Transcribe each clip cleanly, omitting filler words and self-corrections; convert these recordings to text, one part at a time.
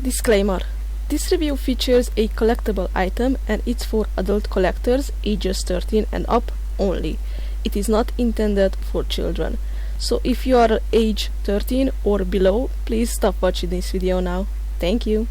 Disclaimer: this review features a collectible item and it's for adult collectors ages 13 and up only. It is not intended for children. So if you are age 13 or below, please stop watching this video now. Thank you.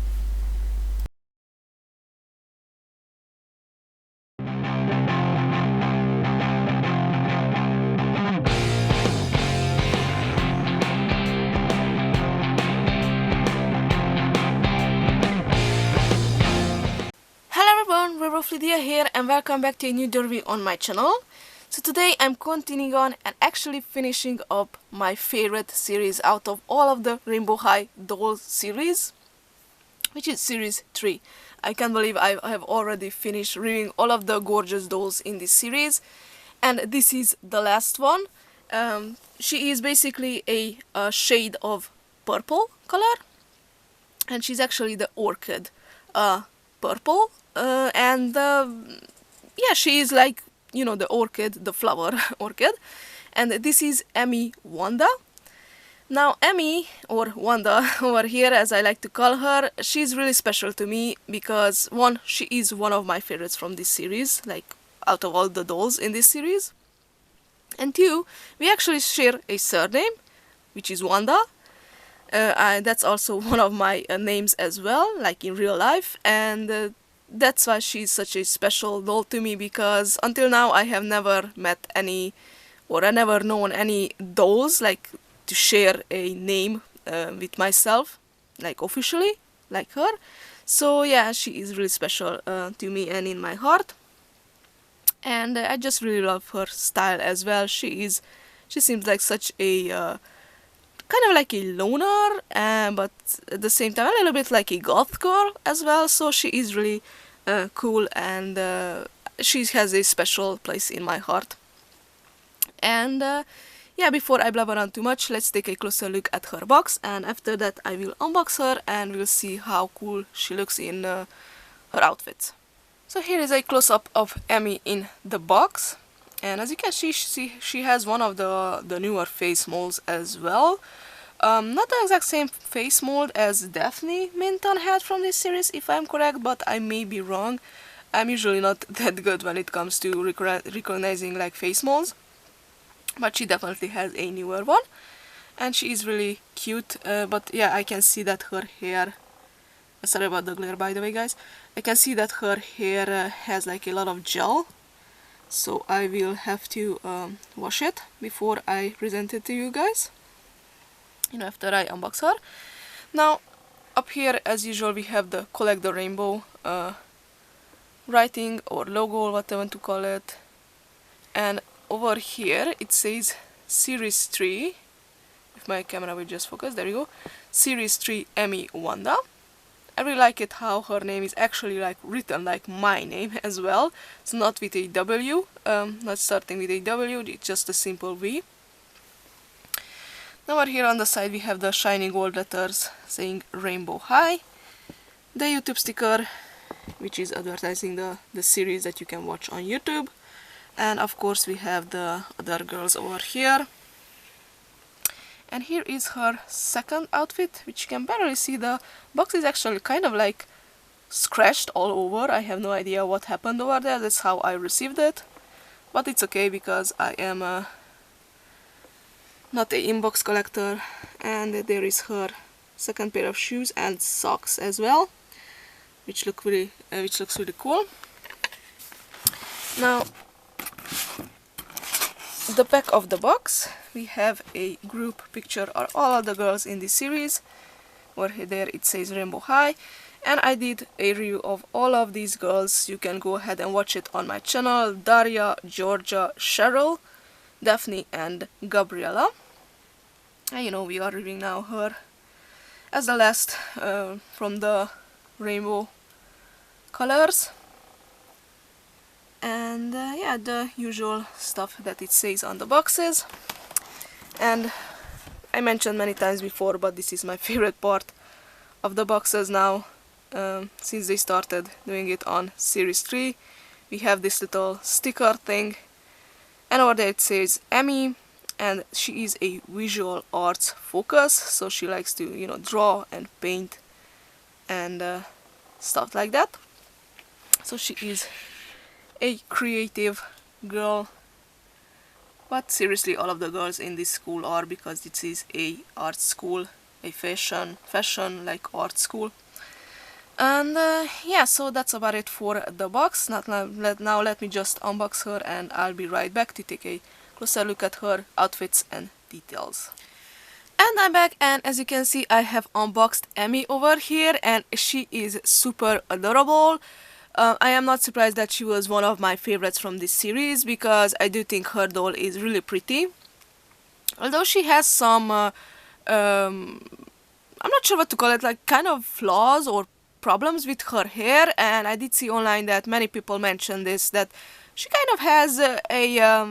Hello everyone, WerewolfLydia here and welcome back to a new review on my channel. So today I'm continuing on and actually finishing up my favorite series out of all of the Rainbow High Dolls series, which is series 3. I can't believe I have already finished reviewing all of the gorgeous dolls in this series, and this is the last one. She is basically a shade of purple color, and she's actually the orchid purple, yeah, she is like, you know, the orchid, the flower orchid, and this is Emi Vanda. Now Emi, or Wanda over here as I like to call her, she's really special to me because one, she is one of my favorites from this series, like out of all the dolls in this series, and two, we actually share a surname, which is Wanda. That's also one of my names as well, like in real life, and that's why she's such a special doll to me, because until now I have never met any, or I never known any dolls like to share a name with myself, like officially, like her. So yeah, she is really special to me and in my heart, and I just really love her style as well. She seems like such a kind of like a loner, but at the same time a little bit like a goth girl as well, so she is really cool, and she has a special place in my heart. And yeah, before I blabber on too much, let's take a closer look at her box, and after that I will unbox her and we'll see how cool she looks in her outfit. So here is a close-up of Emi in the box. And as you can see, she has one of the newer face molds as well. Not the exact same face mold as Daphne Minton had from this series, if I'm correct, but I may be wrong. I'm usually not that good when it comes to recognizing like face molds, but she definitely has a newer one, and she is really cute. But yeah, I can see that her hair, sorry about the glare by the way guys, I can see that her hair has like a lot of gel. So I will have to wash it before I present it to you guys, you know, after I unbox her. Now up here as usual we have the Collect the Rainbow writing or logo, or whatever to call it, and over here it says series 3, if my camera will just focus, there you go, series 3 Emi Vanda. I really like it how her name is actually like written like my name as well. It's not with a W, not starting with a W, it's just a simple V. Now over here on the side we have the shiny gold letters saying Rainbow High, the YouTube sticker, which is advertising the series that you can watch on YouTube, and of course we have the other girls over here. And here is her second outfit, which you can barely see. The box is actually kind of like scratched all over. I have no idea what happened over there. That's how I received it. But it's okay because I am not an inbox collector. And there is her second pair of shoes and socks as well, which looks really cool. Now, the back of the box, we have a group picture of all of the girls in this series, where there it says Rainbow High, and I did a review of all of these girls. You can go ahead and watch it on my channel: Daria, Georgia, Cheryl, Daphne and Gabriella. And you know, we are reviewing now her as the last from the rainbow colors. And yeah, the usual stuff that it says on the boxes. And I mentioned many times before, but this is my favorite part of the boxes now, since they started doing it on series 3. We have this little sticker thing, and over there it says Emi, and she is a visual arts focus, so she likes to, you know, draw and paint and stuff like that. So she is a creative girl, but seriously all of the girls in this school are, because this is a art school, a fashion like art school. And yeah, so that's about it for the box. Now let me just unbox her and I'll be right back to take a closer look at her outfits and details. And I'm back, and as you can see I have unboxed Emi over here, and she is super adorable. I am not surprised that she was one of my favorites from this series, because I do think her doll is really pretty. Although she has some, I'm not sure what to call it, like kind of flaws or problems with her hair, and I did see online that many people mention this, that she kind of has a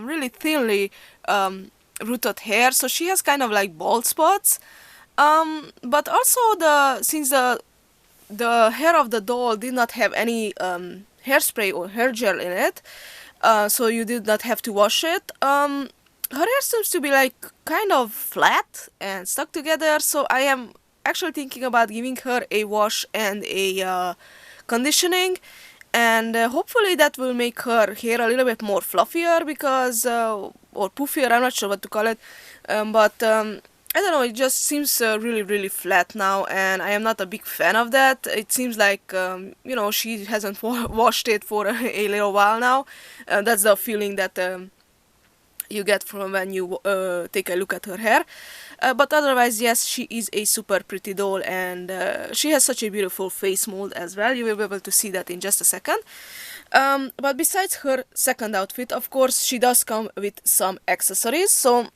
really thinly rooted hair, so she has kind of like bald spots. But also since the hair of the doll did not have any hairspray or hair gel in it, so you did not have to wash it. Her hair seems to be like kind of flat and stuck together, so I am actually thinking about giving her a wash and a conditioning, and hopefully that will make her hair a little bit more fluffier, because or poofier, I'm not sure what to call it, but I don't know, it just seems really flat now, and I am not a big fan of that. It seems like you know, she hasn't washed it for a little while now. That's the feeling that you get from when you take a look at her hair. But otherwise, yes, she is a super pretty doll, and she has such a beautiful face mold as well. You will be able to see that in just a second. But besides her second outfit, of course, she does come with some accessories. So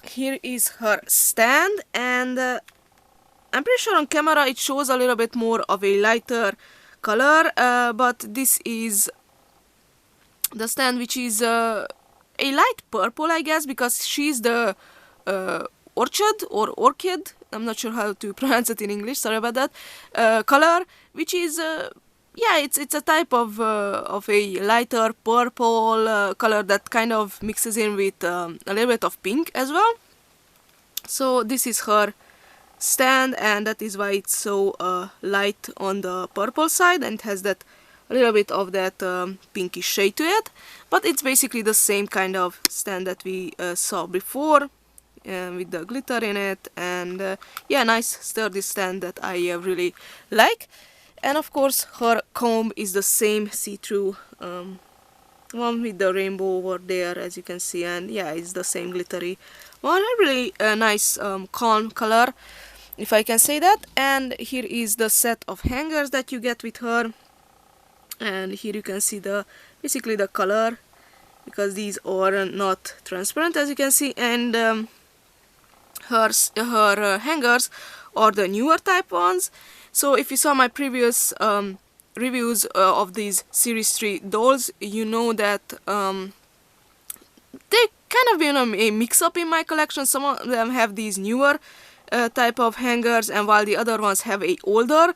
here is her stand, and I'm pretty sure on camera it shows a little bit more of a lighter color, but this is the stand, which is a light purple, I guess, because she's the orchid or orchid, I'm not sure how to pronounce it in English, sorry about that, color, which is yeah, it's a type of a lighter purple color that kind of mixes in with a little bit of pink as well. So this is her stand, and that is why it's so light on the purple side, and it has that a little bit of that pinkish shade to it. But it's basically the same kind of stand that we saw before, with the glitter in it, and yeah, nice sturdy stand that I really like. And of course her comb is the same see-through one with the rainbow over there, as you can see, and yeah, it's the same glittery one. A really nice calm color, if I can say that. And here is the set of hangers that you get with her, and here you can see basically the color, because these are not transparent, as you can see. And her hangers are the newer type ones. So if you saw my previous reviews of these series 3 dolls, you know that they kind of been a mix-up in my collection. Some of them have these newer type of hangers, and while the other ones have a older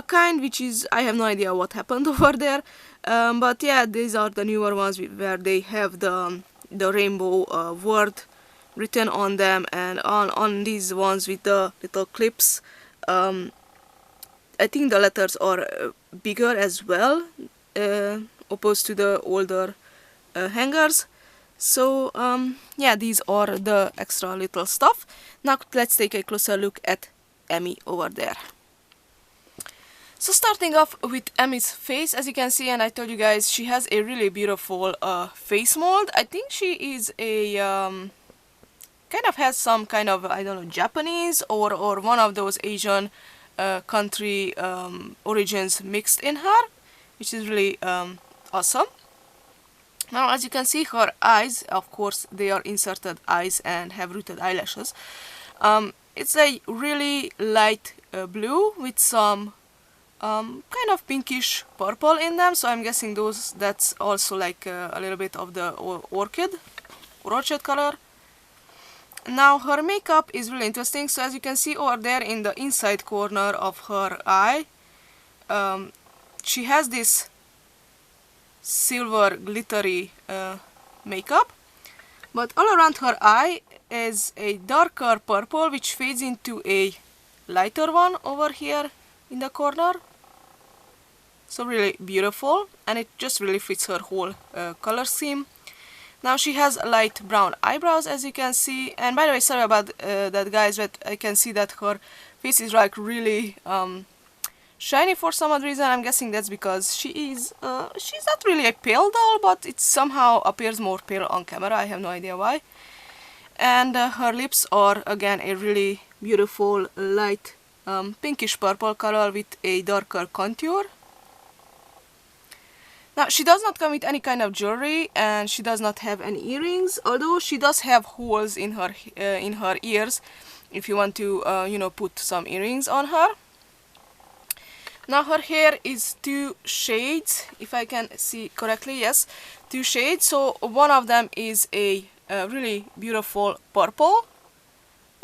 kind, which is, I have no idea what happened over there. But yeah, these are the newer ones where they have the rainbow word written on them, and on these ones with the little clips, I think the letters are bigger as well, opposed to the older hangers. So yeah, these are the extra little stuff. Now let's take a closer look at Emi over there. So starting off with Emi's face, as you can see, and I told you guys, she has a really beautiful face mold. I think she is a kind of has some kind of, I don't know, Japanese or one of those Asian country origins mixed in her, which is really awesome. Now, as you can see, her eyes, of course, they are inserted eyes and have rooted eyelashes. It's a really light blue with some kind of pinkish purple in them, so I'm guessing that's also like a little bit of the orchid color. Now her makeup is really interesting. So as you can see over there in the inside corner of her eye, she has this silver glittery makeup, but all around her eye is a darker purple which fades into a lighter one over here, in the corner. So really beautiful, and it just really fits her whole color scheme. Now she has light brown eyebrows, as you can see, and by the way, sorry about that guys, but I can see that her face is like really shiny for some odd reason. I'm guessing that's because she's not really a pale doll, but it somehow appears more pale on camera. I have no idea why. And her lips are again a really beautiful light pinkish purple color with a darker contour. Now she does not come with any kind of jewelry, and she does not have any earrings, although she does have holes in her ears if you want to you know, put some earrings on her. Now her hair is 2 shades, if I can see correctly. Yes, 2 shades. So one of them is a really beautiful purple,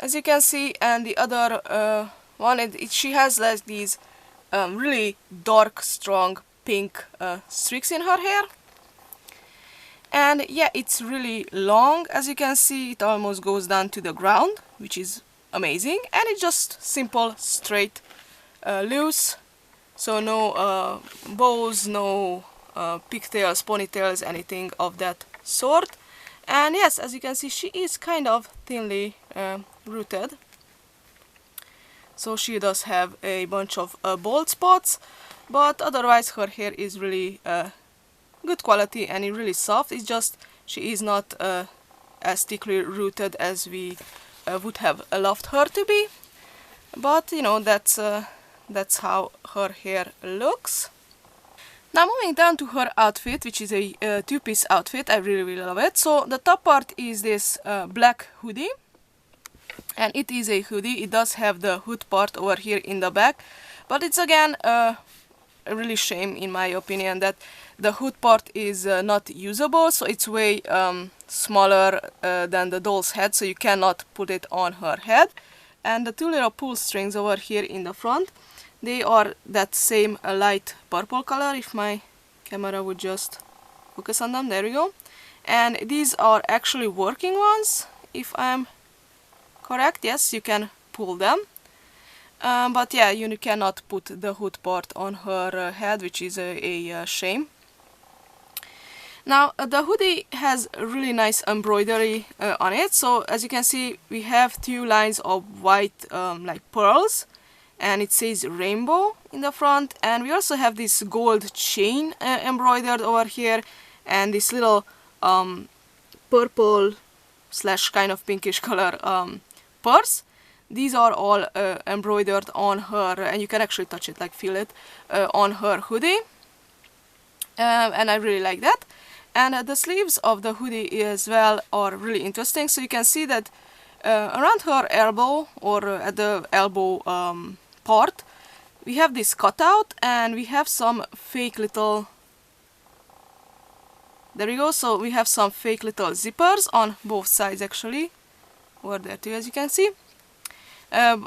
as you can see, and the other one, she has like these really dark, strong pink streaks in her hair. And yeah, it's really long, as you can see. It almost goes down to the ground, which is amazing, and it's just simple, straight, loose. So no bows, no pigtails, ponytails, anything of that sort. And yes, as you can see, she is kind of thinly rooted. So she does have a bunch of bald spots, but otherwise her hair is really good quality and really soft. It's just she is not as thickly rooted as we would have loved her to be. But you know, that's how her hair looks. Now moving down to her outfit, which is a 2-piece outfit. I really love it. So the top part is this black hoodie, and it is a hoodie. It does have the hood part over here in the back, but it's again a really shame, in my opinion, that the hood part is not usable. So it's way smaller than the doll's head, so you cannot put it on her head. And the 2 little pull strings over here in the front, they are that same light purple color. If my camera would just focus on them, there we go. And these are actually working ones, if I'm correct. Yes, you can pull them. But yeah, you cannot put the hood part on her head, which is a shame. Now the hoodie has really nice embroidery on it. So as you can see, we have 2 lines of white like pearls, and it says rainbow in the front, and we also have this gold chain embroidered over here, and this little purple slash kind of pinkish color purse. These are all embroidered on her, and you can actually touch it, like feel it on her hoodie, and I really like that. And the sleeves of the hoodie as well are really interesting. So you can see that around her elbow, or at the elbow part, we have this cutout, and we have some fake little, there we go, so we have some fake little zippers on both sides actually, over there too, as you can see.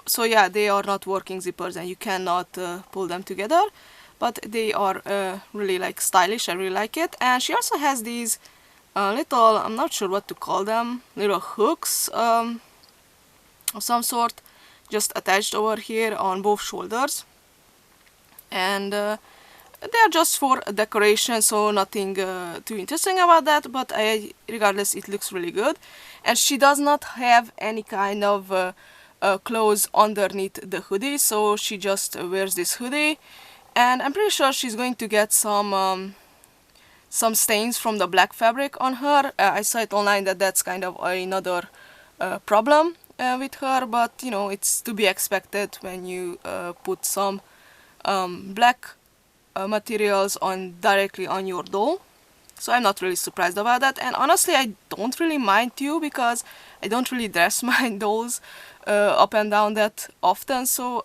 So yeah, they are not working zippers, and you cannot pull them together, but they are really like stylish. I really like it. And she also has these little, I'm not sure what to call them, little hooks of some sort, just attached over here on both shoulders, and they are just for decoration, so nothing too interesting about that, but regardless, it looks really good. And she does not have any kind of clothes underneath the hoodie, so she just wears this hoodie, and I'm pretty sure she's going to get some stains from the black fabric on her. I saw it online that that's kind of another problem with her, but you know, it's to be expected when you put some black materials directly on your doll. So I'm not really surprised about that, and honestly I don't really mind too, because I don't really dress my dolls up and down that often, so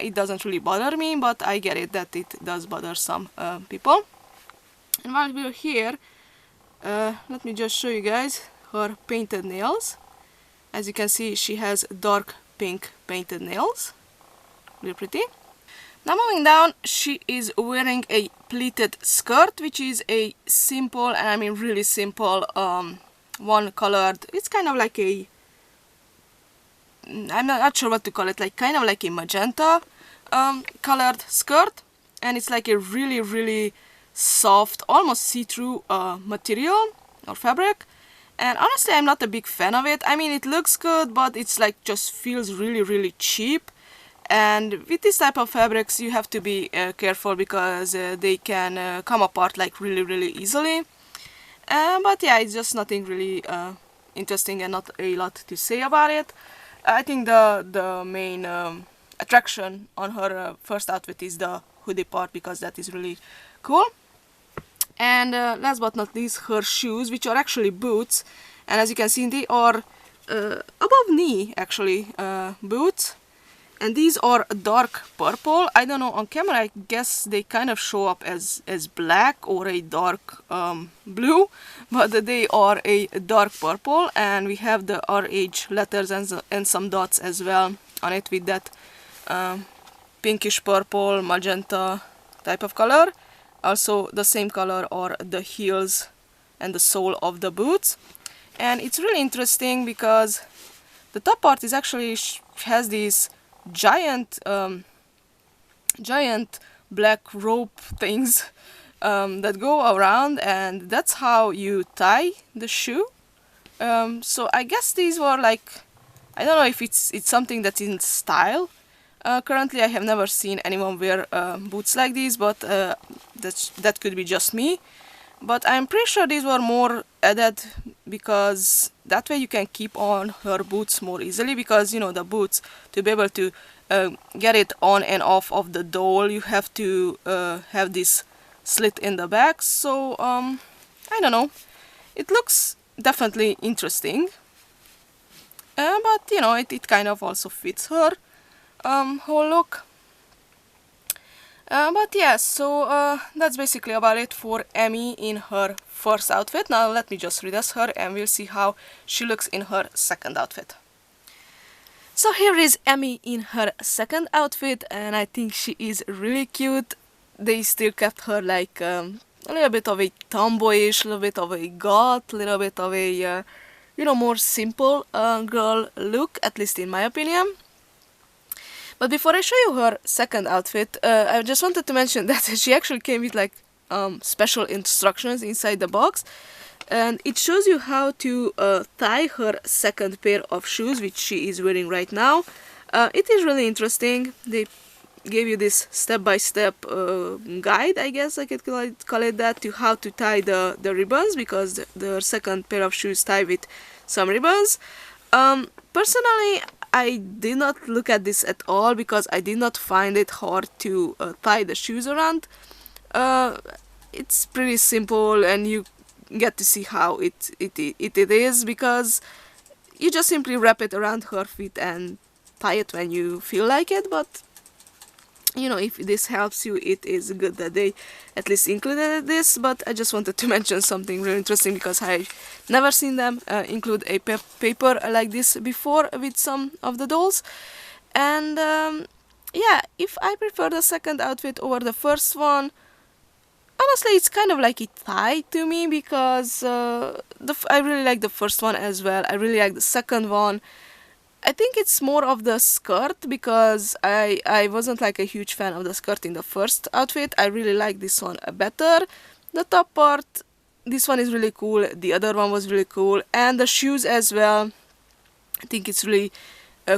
it doesn't really bother me, but I get it that it does bother some people. And while we're here, let me just show you guys her painted nails. As you can see, she has dark pink painted nails, really pretty. Now moving down, she is wearing a pleated skirt, which is a simple, and I mean really simple, one colored, it's kind of like a, I'm not sure what to call it, like kind of like a magenta colored skirt, and it's like a really soft, almost see-through material or fabric. And honestly, I'm not a big fan of it. I mean, it looks good, but it's like just feels really cheap. And with this type of fabrics, you have to be careful because they can come apart like really easily. But yeah, it's just nothing really interesting and not a lot to say about it. I think the main attraction on her first outfit is the hoodie part, because that is really cool. And last but not least, her shoes, which are actually boots, and as you can see, they are above knee actually boots, and these are dark purple. I don't know, on camera I guess they kind of show up as black or a dark blue, but they are a dark purple, and we have the RH letters and some dots as well on it with that pinkish purple magenta type of color. Also the same color are the heels and the sole of the boots. And it's really interesting because the top part is actually has these giant black rope things that go around, and that's how you tie the shoe. So I guess these were like, I don't know if it's something that's in style. Currently I have never seen anyone wear boots like these, but that could be just me. But I'm pretty sure these were more added because that way you can keep on her boots more easily, because you know, the boots, to be able to get it on and off of the dole, you have to have this slit in the back. So I don't know, it looks definitely interesting, but you know, it kind of also fits her whole look. But yeah, so that's basically about it for Emi in her first outfit. Now let me just redress her and we'll see how she looks in her second outfit. So here is Emi in her second outfit, and I think she is really cute. They still kept her like a little bit of a tomboyish, a little bit of a goth, a little bit of a you know, more simple girl look, at least in my opinion. But before I show you her second outfit, I just wanted to mention that she actually came with like special instructions inside the box, and it shows you how to tie her second pair of shoes, which she is wearing right now. It is really interesting. They gave you this step-by-step guide, I guess I could call it that, to how to tie the ribbons, because the second pair of shoes tie with some ribbons. Personally, I did not look at this at all because I did not find it hard to tie the shoes around. It's pretty simple, and you get to see how it is, because you just simply wrap it around her feet and tie it when you feel like it. But you know, if this helps you, it is good that they at least included this. But I just wanted to mention something really interesting because I've never seen them include a paper like this before with some of the dolls. And yeah, if I prefer the second outfit over the first one, honestly, it's kind of like a tie to me, because I really like the first one as well. I really like the second one. I think it's more of the skirt, because I wasn't like a huge fan of the skirt in the first outfit. I really like this one better. The top part, this one is really cool. The other one was really cool. And the shoes as well. I think it's really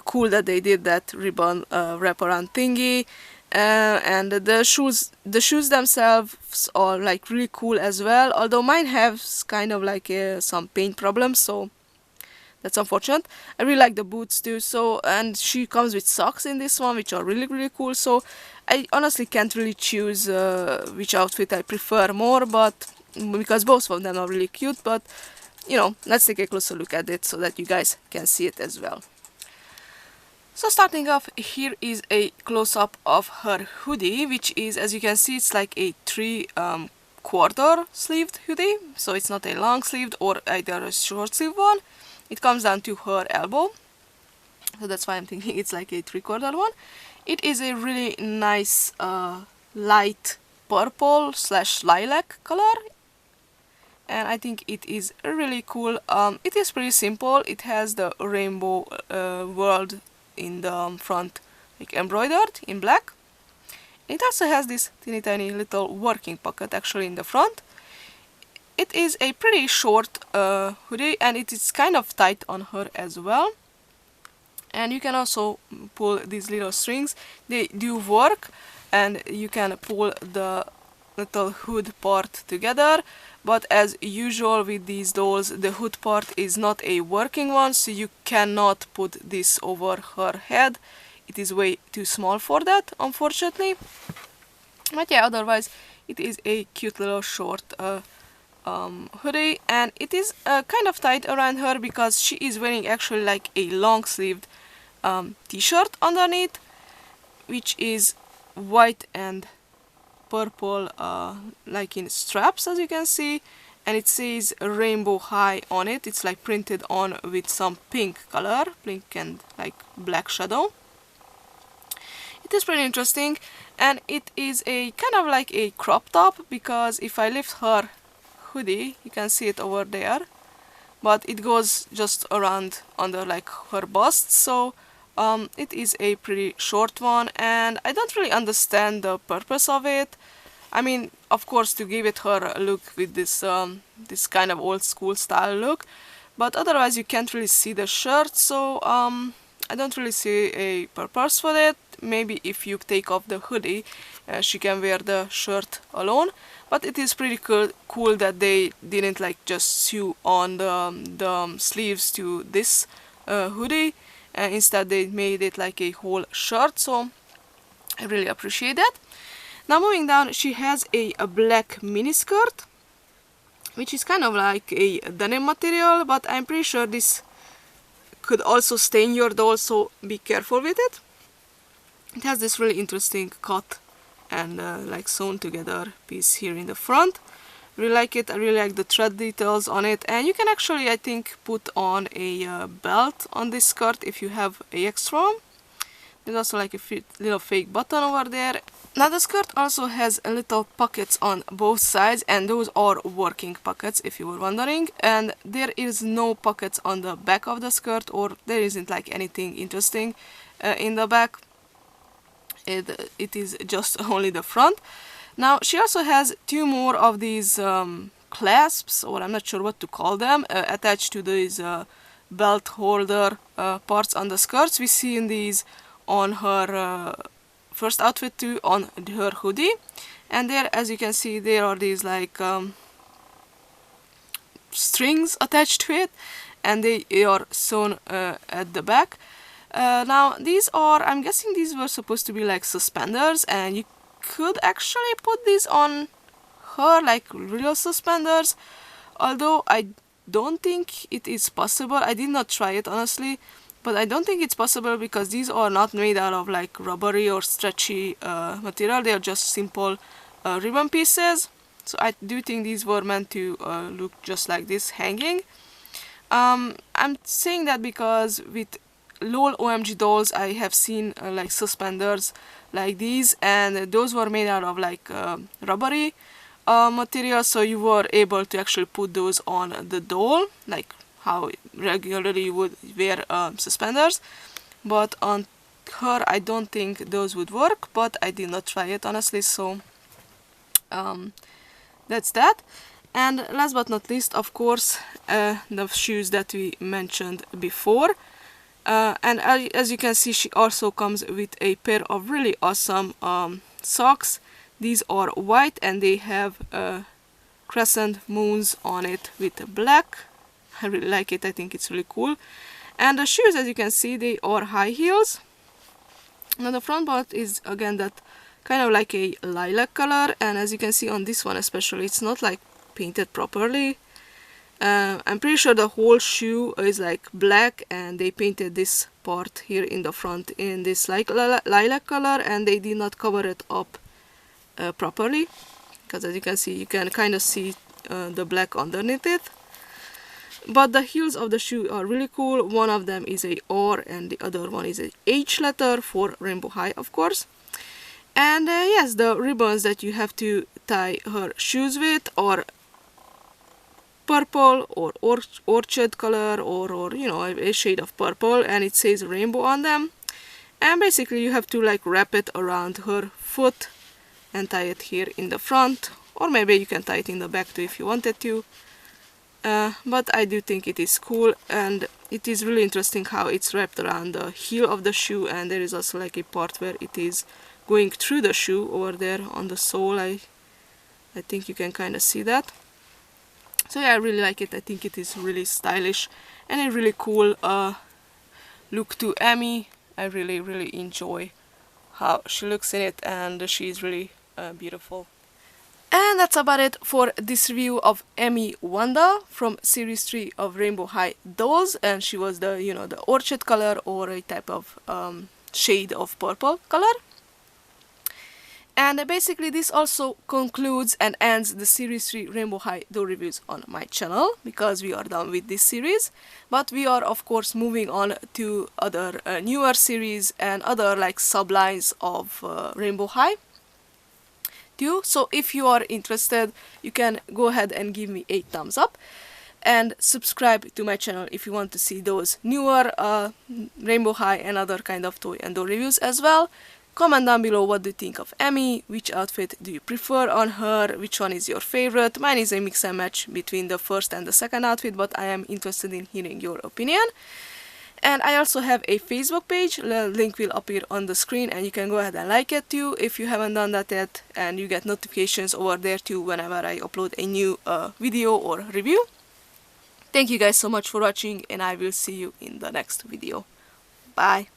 cool that they did that ribbon wraparound thingy. And the shoes themselves are like really cool as well. Although mine have kind of like some paint problems, so that's unfortunate. I really like the boots too. So, and she comes with socks in this one, which are really cool. So I honestly can't really choose which outfit I prefer more, but because both of them are really cute. But you know, let's take a closer look at it so that you guys can see it as well. So starting off, here is a close-up of her hoodie, which is, as you can see, it's like a 3/4 sleeved hoodie. So it's not a long sleeved or either a short sleeved one. It comes down to her elbow, so that's why I'm thinking it's like a 3/4 one. It is a really nice light purple / lilac color, and I think it is really cool. It is pretty simple. It has the rainbow world in the front, like embroidered in black. It also has this teeny tiny little working pocket actually in the front. It is a pretty short hoodie, and it is kind of tight on her as well. And you can also pull these little strings. They do work, and you can pull the little hood part together, but as usual with these dolls, the hood part is not a working one, so you cannot put this over her head. It is way too small for that, unfortunately. But yeah, otherwise it is a cute little short hoodie, and it is kind of tight around her because she is wearing actually like a long-sleeved t-shirt underneath, which is white and purple like in straps, as you can see, and it says Rainbow High on it. It's like printed on with some pink color, pink and like black shadow. It is pretty interesting, and it is a kind of like a crop top, because if I lift her hoodie, you can see it over there, but it goes just around under like her bust, so it is a pretty short one, and I don't really understand the purpose of it. I mean, of course, to give it her look with this this kind of old school style look, but otherwise you can't really see the shirt, so I don't really see a purpose for it. Maybe if you take off the hoodie, she can wear the shirt alone, but it is pretty cool that they didn't like just sew on the sleeves to this hoodie. Instead they made it like a whole shirt, so I really appreciate that. Now moving down, she has a black mini skirt, which is kind of like a denim material, but I'm pretty sure this could also stain your doll, so be careful with it. It has this really interesting cut and like sewn together piece here in the front. Really like it. I really like the thread details on it, and you can actually, I think, put on a belt on this skirt if you have a extra one. There's also like a little fake button over there. Now the skirt also has little pockets on both sides, and those are working pockets if you were wondering, and there is no pockets on the back of the skirt, or there isn't like anything interesting in the back. It is just only the front. Now she also has two more of these clasps, or I'm not sure what to call them, attached to these belt holder parts on the skirts. We see in these on her first outfit too, on her hoodie, and there, as you can see, there are these like strings attached to it, and they are sewn at the back. Now these are, I'm guessing these were supposed to be like suspenders, and you could actually put these on her like real suspenders, although I don't think it is possible. I did not try it honestly, but I don't think it's possible because these are not made out of like rubbery or stretchy material. They are just simple ribbon pieces, so I do think these were meant to look just like this hanging. I'm saying that because with LOL OMG dolls I have seen like suspenders like these, and those were made out of like rubbery material, so you were able to actually put those on the doll like how regularly you would wear suspenders, but on her I don't think those would work, but I did not try it honestly, so that's that. And last but not least, of course, the shoes that we mentioned before. And as you can see, she also comes with a pair of really awesome socks. These are white and they have crescent moons on it with black. I really like it. I think it's really cool. And the shoes, as you can see, they are high heels. Now the front part is again that kind of like a lilac color, and as you can see on this one especially, it's not like painted properly. I'm pretty sure the whole shoe is like black, and they painted this part here in the front in this like lilac color, and they did not cover it up properly, because as you can see, you can kind of see the black underneath it. But the heels of the shoe are really cool. One of them is a R and the other one is a H letter for Rainbow High, of course. And yes, the ribbons that you have to tie her shoes with are purple or orchid color, or you know, a shade of purple, and it says rainbow on them. And basically you have to like wrap it around her foot and tie it here in the front, or maybe you can tie it in the back too if you wanted to. But I do think it is cool, and it is really interesting how it's wrapped around the heel of the shoe, and there is also like a part where it is going through the shoe over there on the sole. I think you can kind of see that. So yeah, I really like it. I think it is really stylish and a really cool look to Emi. I really enjoy how she looks in it, and she is really beautiful. And that's about it for this review of Emi Vanda from series 3 of Rainbow High Dolls, and she was the, you know, the orchid color, or a type of shade of purple color. And basically this also concludes and ends the series 3 Rainbow High doll reviews on my channel, because we are done with this series. But we are of course moving on to other newer series and other like sublines of Rainbow High too. So if you are interested, you can go ahead and give me a thumbs up and subscribe to my channel if you want to see those newer Rainbow High and other kind of toy and doll reviews as well. Comment down below what do you think of Emi, which outfit do you prefer on her, which one is your favorite. Mine is a mix and match between the first and the second outfit, but I am interested in hearing your opinion. And I also have a Facebook page, the link will appear on the screen, and you can go ahead and like it too if you haven't done that yet, and you get notifications over there too whenever I upload a new video or review. Thank you guys so much for watching, and I will see you in the next video. Bye!